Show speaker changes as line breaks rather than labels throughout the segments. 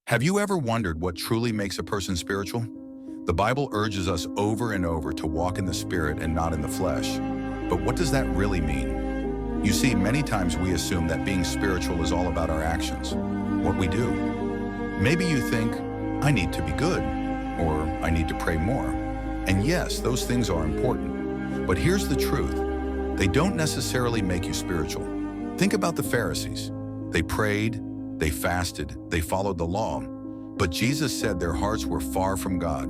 Have you ever wondered what truly makes a person spiritual? The Bible urges us over and over to walk in the Spirit and not in the flesh. But what does that really mean? You see, many times we assume that being spiritual is all about our actions, what we do. Maybe you think, I need to be good, or I need to pray more. And yes, those things are important. But here's the truth. They don't necessarily make you spiritual. Think about the Pharisees. They prayed, they fasted, they followed the law, but Jesus said their hearts were far from God.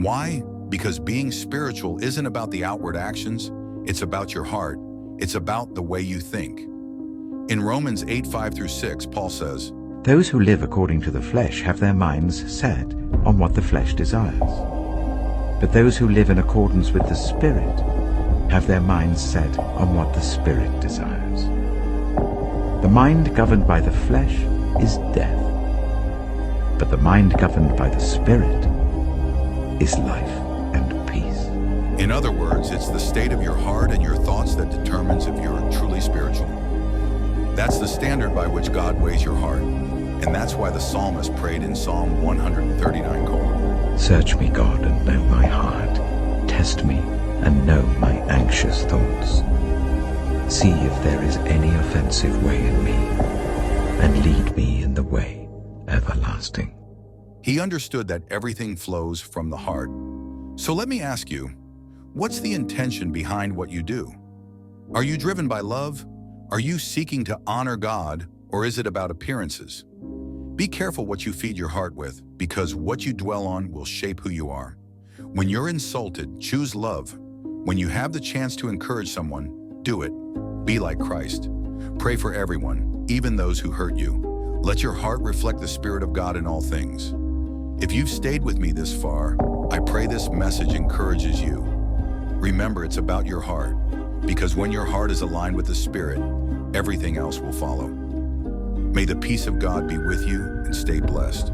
Why? Because being spiritual isn't about the outward actions, it's about your heart. It's about the way you think. In Romans 8:5-6, Paul says,
Those who live according to the flesh have their minds set on what the flesh desires. But those who live in accordance with the Spirit have their minds set on what the Spirit desires. The mind governed by the flesh is death, but the mind governed by the Spirit is life and peace.
In other words, it's the state of your heart and your thoughts that determines if you're truly spiritual. That's the standard by which God weighs your heart, and that's why the psalmist prayed in Psalm 139,
Search me, God, and know my heart. Test me and know my anxious thoughts. See if there is any offensive way in me, and lead me in the way everlasting.
He understood that everything flows from the heart. So let me ask you, what's the intention behind what you do? Are you driven by love? Are you seeking to honor God, or is it about appearances? Be careful what you feed your heart with, because what you dwell on will shape who you are. When you're insulted, choose love. When you have the chance to encourage someone, do it. Be like Christ. Pray for everyone, even those who hurt you. Let your heart reflect the Spirit of God in all things. If you've stayed with me this far, I pray this message encourages you. Remember, it's about your heart, because when your heart is aligned with the Spirit, everything else will follow. May the peace of God be with you and stay blessed.